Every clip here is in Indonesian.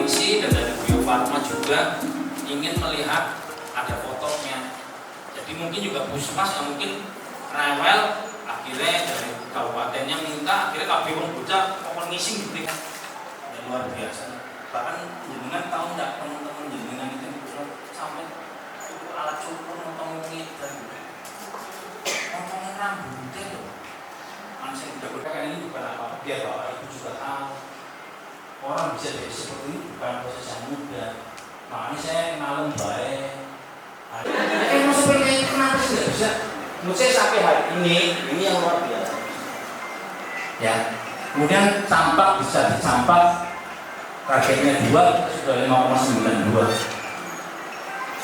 provinsi dan dari Bio Farma juga ingin melihat ada fotonya. Jadi mungkin juga puskesmas yang mungkin rewel, akhirnya dari kabupatennya minta, akhirnya KB Wong Bocah mau ngising gitu kan. Ya luar biasa. Bahkan jenengan tahu nggak teman-teman jenengan itu sampai itu alat cukur motong dan motong rambutnya loh. Manusia yang tidak berpakaian ini bukan apa-apa, biar bapak ibu juga tahu orang bisa jadi seperti ini bukan proses yang mudah. Makanya saya malam baik. Emang seperti itu kenapa sih nggak bisa? Menurut saya sampai hari ini yang luar biasa. Ya, kemudian campak bisa dicampak. Targetnya 2 sudah 5,92.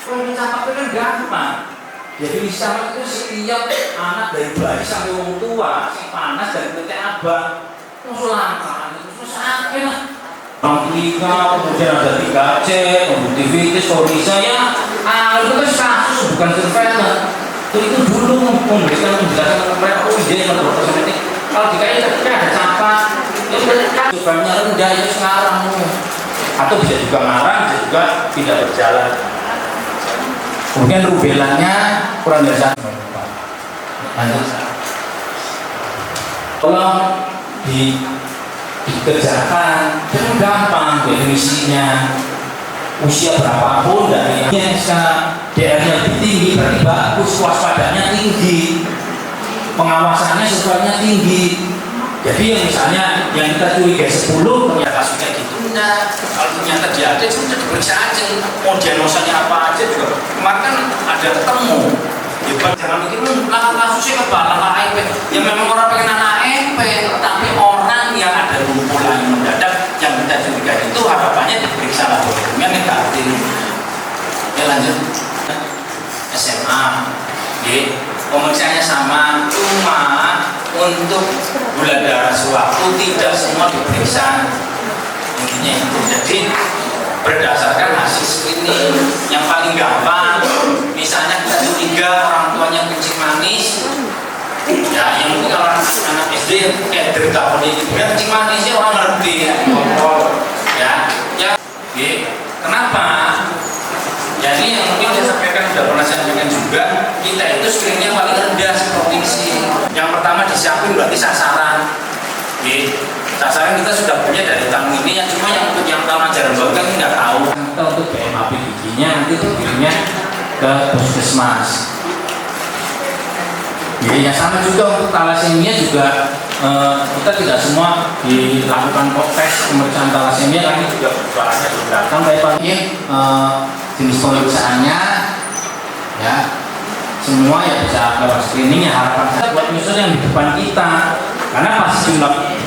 Kalau dicampak itu kan gampang. Jadi misalnya itu setiap anak dari bayi sampai orang tua yang panas dari titik abang musuh langka itu sakit lah. Amplika, kemudian ada 3C, konjungtivitis, kornisa ya. Itu kan kasus bukan surveillance. Itu dulu memberikan penjelasan ke mereka. Oh iya, yang berkosmetik. Kalau DKI ketika ada campak, itu kan surveillancenya rendah itu sekarang. Atau bisa juga ngarang, bisa juga tidak berjalan. Kemudian rubelanya kurang dari 1. Lanjut. Tolong dikerjakan, itu gampang definisinya. Usia berapapun dan yang DR-nya lebih tinggi berarti bagus, waspadanya tinggi, pengawasannya sesuainya tinggi. Jadi yang misalnya yang kita curiga 10 ternyata kasusnya gitu, enggak. Kalau ternyata dia ada sudah diperiksa aja, mau diagnosanya apa aja juga. Kemarin kan ada ketemu. Ya jangan mikir kasusnya kebal anak AIP. Ya memang orang pengen anak AIP, tapi orang yang ada lumpuhan yang mendadak yang kita curiga itu harapannya diperiksa laboratoriumnya negatif. Ya lanjut. SMA, pemeriksaannya sama, cuma untuk gula darah sewaktu tidak semua diperiksa. Intinya itu. Jadi berdasarkan hasil screening yang paling gampang, misalnya kita curiga orang tuanya kencing manis, ya yang mungkin kalau anak SD kayak derita pendidikan kencing manisnya orang ngerti ya. Kenapa? Ya ini yang mungkin saya sampaikan, sudah pernah saya sampaikan juga, kita itu screeningnya paling rendah seprovinsi. Yang pertama disiapin berarti sasaran. Sasaran kita sudah punya dari tahun ini, yang cuma yang untuk yang tahun ajaran baru kan nggak tahu. Kita untuk BMAP giginya nanti dikirimnya ke puskesmas. Ya sama juga untuk thalassemia juga kita tidak semua dilakukan tes pemeriksaan thalassemia, karena juga suaranya berdatang dari pagi jenis pemeriksaannya ya semua ya bisa lewat screening. Ya harapan kita buat nyusun yang di depan kita, karena pasti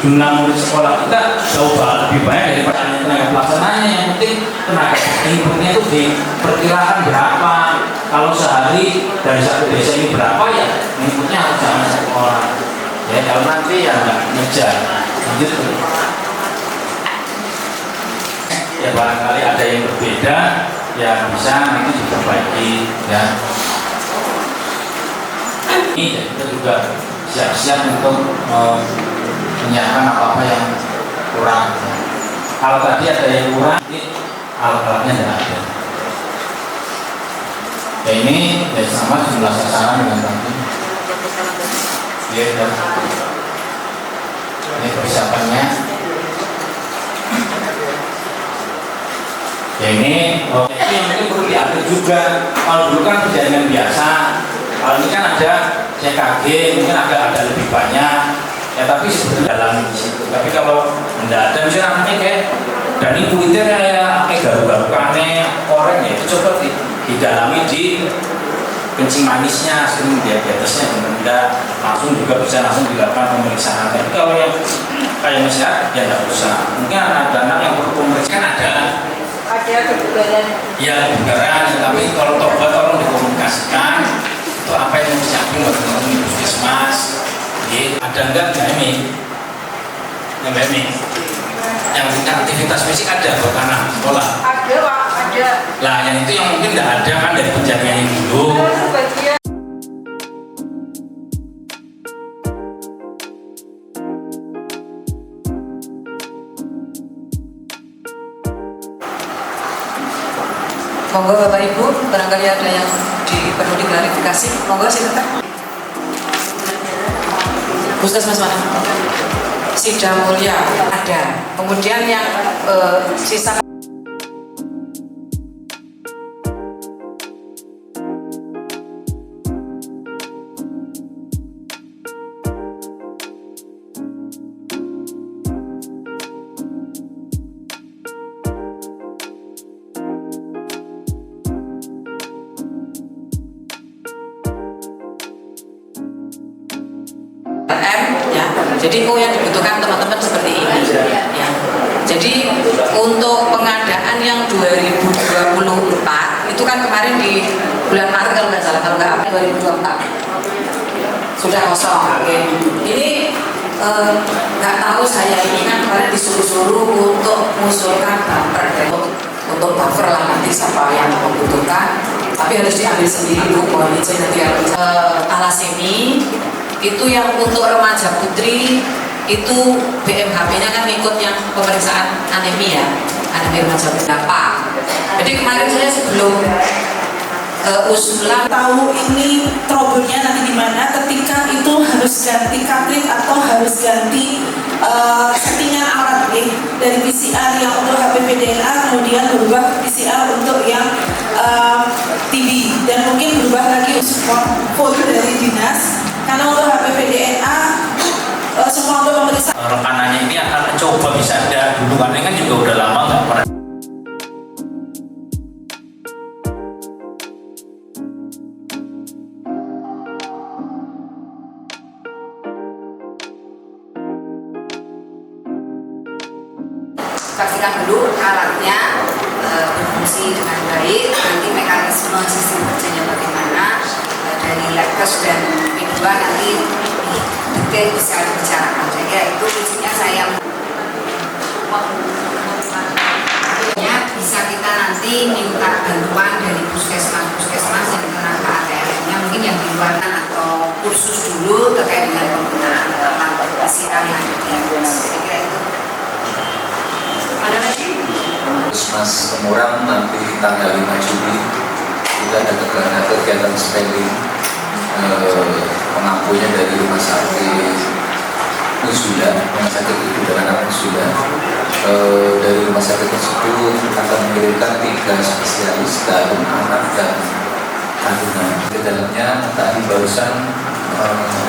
jumlah murid sekolah kita jauh lebih banyak daripada tenaga pelaksananya. Yang penting tenaga inputnya itu diperkirakan berapa, kalau sehari dari satu desa ini berapa, ya inputnya harus jangan 1 orang ya, kalau nanti ya nggak ngejar. Lanjut ya, barangkali ada yang berbeda ya bisa nanti diperbaiki ya. Ini kita juga siap-siap untuk menyiapkan apa-apa yang kurang. Kalau tadi ada yang kurang, ini alat-alatnya tidak ada. Ya ini ya sama jumlah sasaran dengan tadi. Ya, ini persiapannya. Ya ini yang mungkin perlu diatur juga. Kalau dulu kan perjalanan biasa, kalau ini kan ada CKG, mungkin ada lebih banyak. Ya tapi sebenarnya dalam situ. Tapi kalau tidak ada, misalnya anaknya kayak dari Twitter ya kayak garuk-garukannya koreng, ya itu coba didalami di kencing manisnya, screening diabetesnya, tidak langsung juga bisa langsung dilakukan pemeriksaan. Tapi kalau yang kayak masyarakat ya tidak usah. Mungkin anak-anak yang perlu pemeriksaan ada kebugaran. Ya kebugaran, tapi kalau tobat tolong dikomunikasikan itu apa yang mau disiapkan buat teman-teman di puskesmas. Ada enggak BMI? Yang BMI? Yang aktivitas fisik ada buat anak sekolah? Ada Pak, ada. Lah yang itu yang mungkin nggak ada kan dari penjagaan dulu. Monggo Bapak Ibu, barangkali ada yang perlu diklarifikasi. Monggo silakan. Puskesmas mana? Sidang Mulia ada. Kemudian yang sisa jadi yang dibutuhkan teman-teman seperti ini ya. Jadi untuk pengadaan yang 2024 itu kan kemarin di bulan Maret kalau nggak salah, kalau nggak 2024 sudah kosong. Oke. Ini nggak tahu saya ini kan kemarin disuruh-suruh untuk mengusulkan bumper untuk buffer lah nanti siapa yang membutuhkan, tapi harus diambil sendiri Bu, mohon izin nanti harus talasemi. Itu yang untuk remaja putri itu BMHP-nya kan ikut yang pemeriksaan anemia remaja berapa. Jadi kemarin saya sebelum usulan tahu ini trouble-nya nanti di mana ketika itu harus ganti cartridge atau harus ganti settingan alat dari PCR yang untuk HPV DNA kemudian berubah PCR untuk yang TB dan mungkin berubah lagi folder dari dinas. Karena untuk HPV DNA semua untuk pemeriksaan rekanannya ini akan mencoba bisa ada dulu karena kan juga udah lama nggak pernah. pastikan dulu alatnya berfungsi dengan baik, nanti mekanisme sistem kerjanya bagaimana, dari lab test dan V2 nanti detail bisa dibicarakan. Saya kira itu isinya saya bisa kita nanti minta bantuan dari puskesmas yang kena ATM-nya, mungkin yang di luar atau kursus dulu terkait dengan penggunaan alat PCR yang ada. Saya kira itu. Ada lagi? Puskesmas Kemurang nanti tanggal 5 Juli kita ada kegiatan spending pengampunya dari rumah sakit Nusula, rumah sakit ibu dan anak Nusula. Dari rumah sakit tersebut akan mengirimkan 3 spesialis dalam anak dan kandungan. Di dalamnya tadi barusan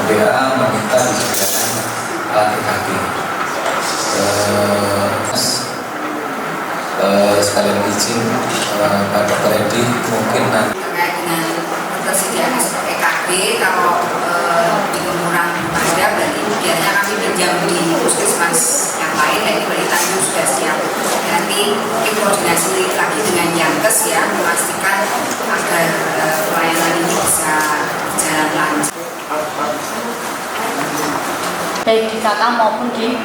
WA meminta disediakan alat EKG. Sekalian izin Pak Dr. Edi mungkin nanti terkait dengan ketersediaan EKG kalau di Kemurang ada, berarti biasanya kami pinjam di puskesmas yang lain, dan di Bali Tanjung sudah siap. Nanti mungkin koordinasi lagi dengan Yankes ya, memastikan agar pelayanan ini bisa berjalan lancar. Baik di KK maupun di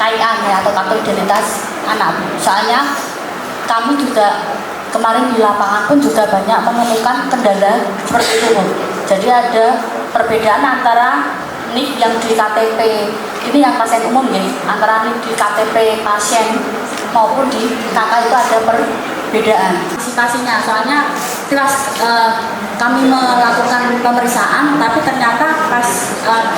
KIA ya, atau kartu identitas anak. Soalnya kami juga kemarin di lapangan pun juga banyak menemukan kendala seperti itu. Jadi ada perbedaan antara NIK yang di KTP ini yang pasien umum ya, antara NIK di KTP pasien maupun di KK itu ada perbedaan antisipasinya. Soalnya kelas kami melakukan pemeriksaan, tapi ternyata pas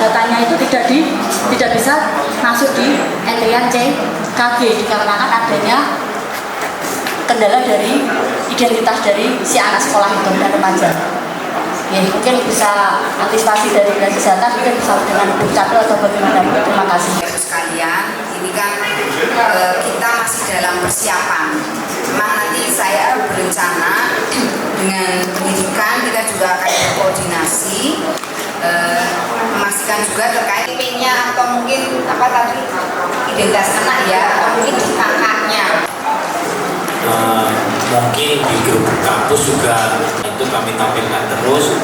datanya itu tidak bisa masuk di entrian CKG dikarenakan adanya kendala dari identitas dari si anak sekolah itu dan remaja. Ya, mungkin bisa antisipasi dari dinas kesehatan, mungkin bisa dengan Dukcapil atau bagaimana. Terima kasih. Sekalian, ini kan kita masih dalam persiapan. Memang nanti saya berencana dengan pendidikan kita juga akan berkoordinasi, memastikan juga terkait IP-nya atau mungkin apa tadi identitas anak ya, atau mungkin di kakaknya. Mungkin di grup kampus juga itu kami tampilkan terus.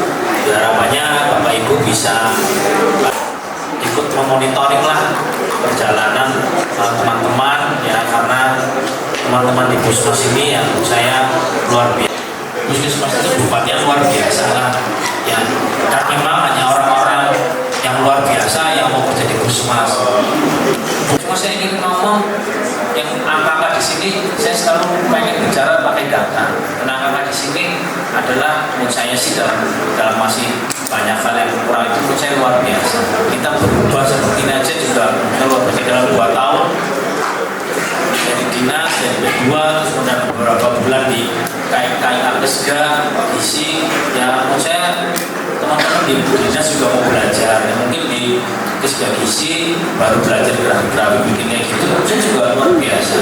Harapannya Bapak Ibu bisa ikut memonitoring lah perjalanan teman-teman ya, karena teman-teman di puskesmas ini yang saya luar biasa. Puskesmas itu bukannya luar biasa lah ya, dan memang hanya orang-orang yang luar biasa yang mau kerja di puskesmas. Cuma saya ingin ngomong yang angka di sini, saya selalu pengen bicara pakai data. Karena angka di sini adalah menurut saya sih dalam masih banyak hal yang kurang itu menurut saya luar biasa. Kita berubah seperti ini aja juga luar biasa dalam 2 tahun dari dinas, dari B2, terus kemudian beberapa bulan di KIA Kesga, isi ya menurut saya teman-teman di dinas juga mau belajar ya, mungkin di Kesga isi baru belajar grafik bikinnya gitu menurut saya juga luar biasa.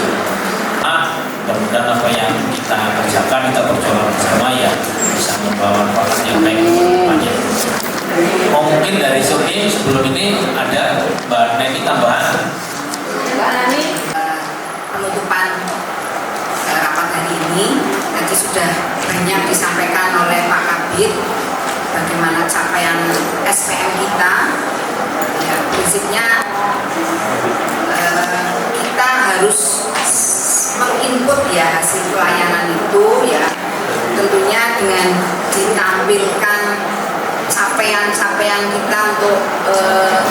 Mudah-mudahan apa yang kita kerjakan, kita perjuangkan bersama ya bisa membawa manfaat yang baik untuk depannya. Mungkin dari Sony sebelum ini ada Mbak Neni tambahan. Mbak Nani, penutupan rapat hari ini tadi sudah banyak disampaikan oleh Pak Kabid bagaimana capaian SPM kita. Ya, prinsipnya kita harus menginput ya hasil pelayanan itu ya tentunya dengan ditampilkan capaian-capaian kita untuk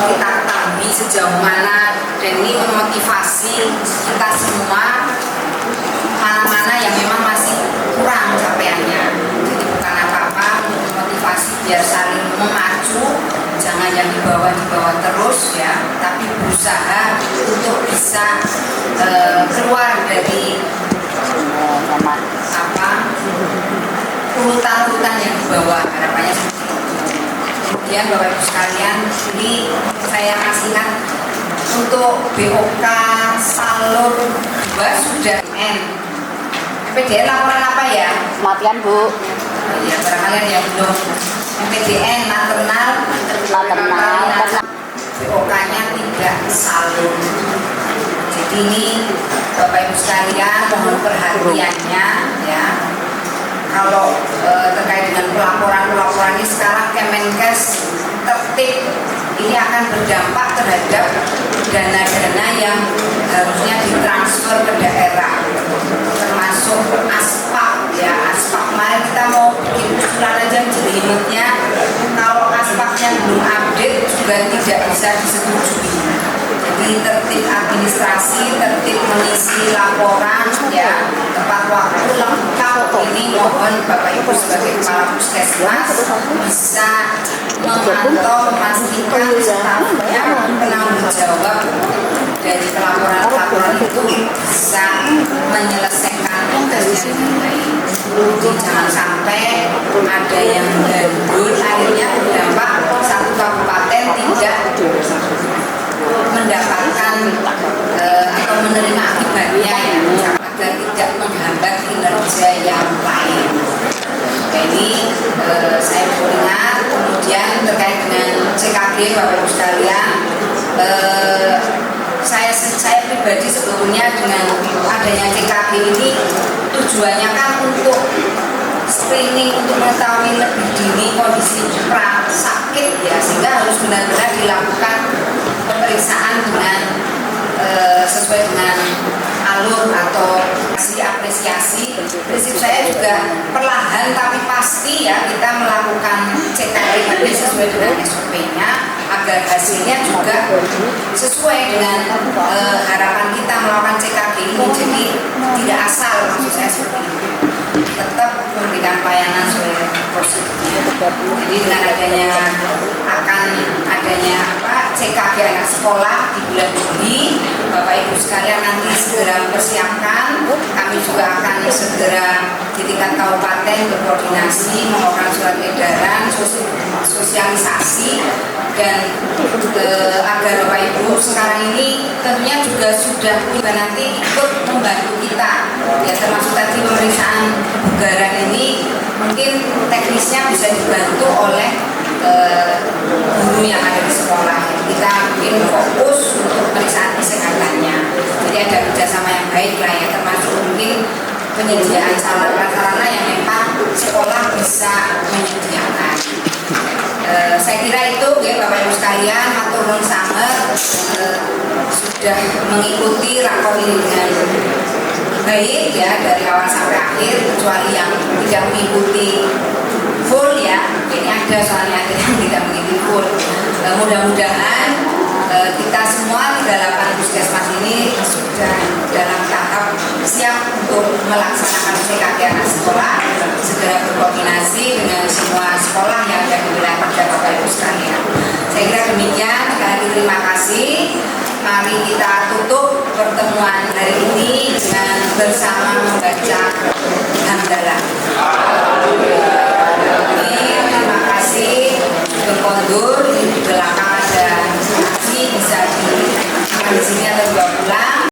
kita ketahui sejauh mana dan ini memotivasi kita semua mana-mana yang memang masih kurang capaiannya. Jadi bukan apa-apa, untuk motivasi biar saling memacu, jangan yang dibawa terus ya, tapi berusaha untuk bisa keluar dari urutan-urutan yang dibawa, harapannya seperti itu. Kemudian Bapak Ibu sekalian, ini saya kasihkan untuk BOK Salur 2 sudah N. PDN laporan apa ya? Kematian Bu. Ya barangkali ada yang belum. PDN maternal. BOK-nya tidak salur. Jadi ini Bapak Ibu sekalian mohon perhatiannya ya. Kalau terkait dengan pelaporan ini sekarang Kemenkes tertib ini akan berdampak terhadap dana-dana yang harusnya ditransfer ke daerah, termasuk aspal ya. Aspal kemarin kita mau bikin usulan aja jelimetnya, kalau aspalnya belum update juga tidak bisa disetujui. Jadi tertib administrasi, tertib mengisi laporan ya, tepat waktu lengkap. Ini mohon Bapak Ibu sebagai kepala puskesmas bisa memantau, memastikan stafnya penanggung jawab dari pelaporan itu bisa menyelesaikan tugasnya dengan baik. Jadi jangan sampai ada yang gandul akhirnya berdampak satu kabupaten tidak mendapatkan atau menerima akibatnya ya, agar tidak menghambat kinerja yang lain. Nah, ini saya mengingat. Kemudian terkait dengan CKG Bapak Ibu sekalian, saya pribadi sebelumnya dengan adanya CKG ini tujuannya kan untuk screening, untuk mengetahui lebih dini kondisi pra sakit ya, sehingga harus benar-benar dilakukan pemeriksaan dengan sesuai dengan alur atau apresiasi. Prinsip saya juga perlahan tapi pasti ya kita melakukan CKG ini sesuai dengan SOP-nya agar hasilnya juga sesuai dengan harapan kita melakukan CKG ini. Jadi tidak asal, maksud saya seperti itu, tetap memberikan pelayanan sesuai prosedurnya. Jadi dengan adanya CKG anak sekolah di bulan Juli, Bapak Ibu sekalian nanti segera mempersiapkan. Kami juga akan segera di tingkat kabupaten berkoordinasi mengeluarkan surat edaran, sosialisasi, dan agar Bapak Ibu sekarang ini tentunya juga sudah nanti ikut membantu kita ya, termasuk tadi pemeriksaan kebugaran ini mungkin teknisnya bisa dibantu oleh guru yang ada di sekolah. Kita mungkin fokus untuk pemeriksaan kesehatannya. Jadi ada kerjasama yang baik lah ya, termasuk mungkin penyediaan sarana yang memang sekolah bisa menyediakan. Saya kira itu ya Bapak Ibu sekalian, matur nuwun sanget sudah mengikuti rakor ini dengan baik ya dari awal sampai akhir, kecuali yang tidak mengikuti full ya. Ini ada soalnya ada yang tidak mengikuti full. Mudah-mudahan kita semua 38 puskesmas ini sudah dalam tahap siap untuk melaksanakan CKG anak sekolah segera berkoordinasi dengan semua sekolah yang ada di wilayah Perda Bapak Ibu sekalian. Saya kira demikian. Sekali lagi terima kasih. Mari kita tutup pertemuan hari ini dengan bersama membaca hamdalah. Terima kasih. Berkondur di belakang ada